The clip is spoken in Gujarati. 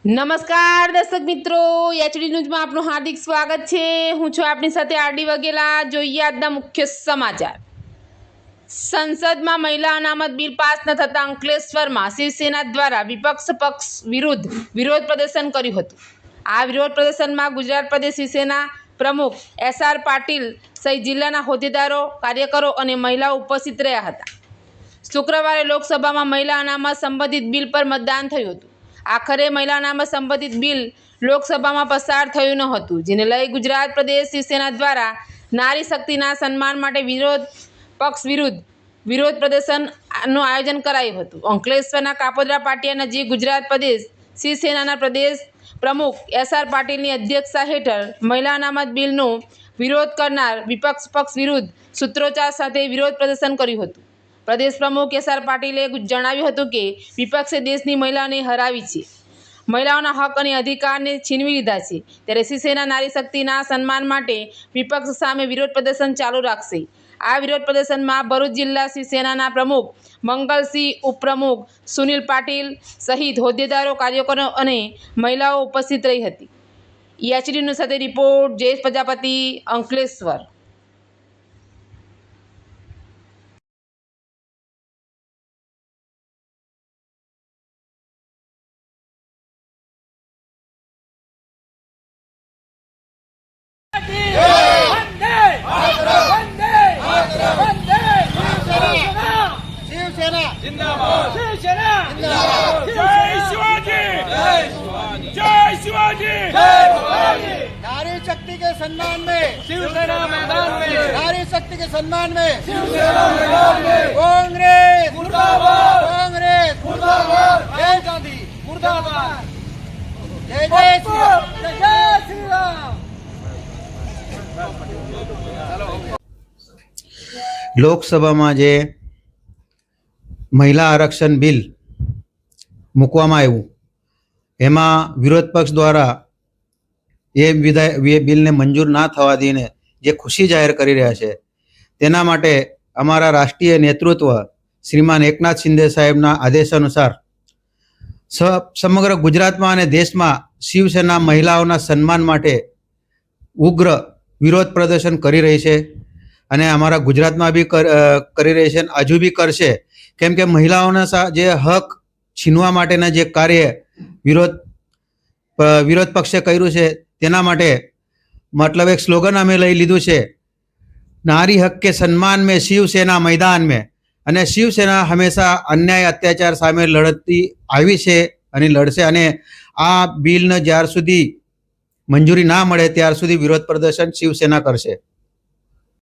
નમસ્કાર દર્શક મિત્રો, એચડી ન્યૂઝમાં આપનું હાર્દિક સ્વાગત છે। હું છું આપની સાથે આરડી વાઘેલા। જોઈએ આજના મુખ્ય સમાચાર। સંસદમાં મહિલા અનામત બિલ પાસ ન થતાં અંકલેશ્વરમાં શિવસેના દ્વારા વિપક્ષ પક્ષ વિરુદ્ધ વિરોધ પ્રદર્શન કર્યું હતું। આ વિરોધ પ્રદર્શનમાં ગુજરાત પ્રદેશ શિવસેના પ્રમુખ એસ.આર. પાટીલ સહિત જિલ્લાના હોદ્દેદારો, કાર્યકરો અને મહિલાઓ ઉપસ્થિત રહ્યા હતા। શુક્રવારે લોકસભામાં મહિલા અનામત સંબંધિત બિલ પર મતદાન થયું હતું। આખરે મહિલા અનામત સંબંધિત બિલ લોકસભામાં પસાર થયું ન હતું, જેને લઈ ગુજરાત પ્રદેશ શિવસેના દ્વારા નારી શક્તિના સન્માન માટે પક્ષ વિરુદ્ધ વિરોધ પ્રદર્શનનું આયોજન કરાયું હતું। અંકલેશ્વરના કાપોદ્રા પાટિયા નજીક ગુજરાત પ્રદેશ શિવસેનાના પ્રદેશ પ્રમુખ એસ.આર. પાટીલની અધ્યક્ષતા હેઠળ મહિલા અનામત બિલનો વિરોધ કરનાર વિપક્ષ પક્ષ વિરુદ્ધ સૂત્રોચ્ચાર સાથે વિરોધ પ્રદર્શન કર્યું હતું। પ્રદેશ પ્રમુખ એસ.આર. પાટીલે જણાવ્યું હતું કે વિપક્ષે દેશની મહિલાઓને હરાવી છે, મહિલાઓના હક અને અધિકારને છીનવી લીધા છે, ત્યારે શિવસેના નારી શક્તિના સન્માન માટે વિપક્ષ સામે વિરોધ પ્રદર્શન ચાલુ રાખશે। આ વિરોધ પ્રદર્શનમાં ભરૂચ જિલ્લા શિવસેનાના પ્રમુખ મંગલસિંહ, ઉપપ્રમુખ સુનિલ પાટીલ સહિત હોદ્દેદારો, કાર્યકરો અને મહિલાઓ ઉપસ્થિત રહી હતી। એચડી ન્યૂઝ સાથે રિપોર્ટ જયેશ પ્રજાપતિ, અંકલેશ્વર। शिवसेना जिंदाबाद शिवसेना जिंदाबाद जय शिवाजी जय शिवाजी जय शिवाजी जय शिवाजी नारी शक्ति के सम्मान में शिवसेना मैदान में नारी शक्ति के सम्मान में शिवसेना मैदान में कांग्रेस मुर्दाबाद कांग्रेस मुर्दाबाद जय गांधी मुर्दाबाद जय जय श्री राम जय जय श्री राम। લોકસભામાં જે મહિલા આરક્ષણ બિલ મૂકવામાં આવ્યું એમાં વિરોધ પક્ષ દ્વારા એ બિલને મંજૂર ના થવા દઈને જે ખુશી જાહેર કરી રહ્યા છે, તેના માટે અમારા રાષ્ટ્રીય નેતૃત્વ શ્રીમાન એકનાથ શિંદે સાહેબના આદેશ અનુસાર સમગ્ર ગુજરાતમાં અને દેશમાં શિવસેના મહિલાઓના સન્માન માટે ઉગ્ર વિરોધ પ્રદર્શન કરી રહી છે અને અમારા ગુજરાતમાં બી કરી રહી છે, હજુ બી કરશે। કેમ કે મહિલાઓના જે હક છીનવા માટેના જે કાર્ય વિરોધ પક્ષે કર્યું છે, તેના માટે મતલબ એક સ્લોગન અમે લઈ લીધું છે, નારી હક કે સન્માન મેં શિવસેના मैदान में। અને શિવસેના હંમેશા અન્યાય અત્યાચાર સામે લડતી આવી છે અને લડશે, અને આ બિલને જ્યાર સુધી મંજૂરી ના મળે ત્યાર સુધી વિરોધ પ્રદર્શન શિવસેના કરશે।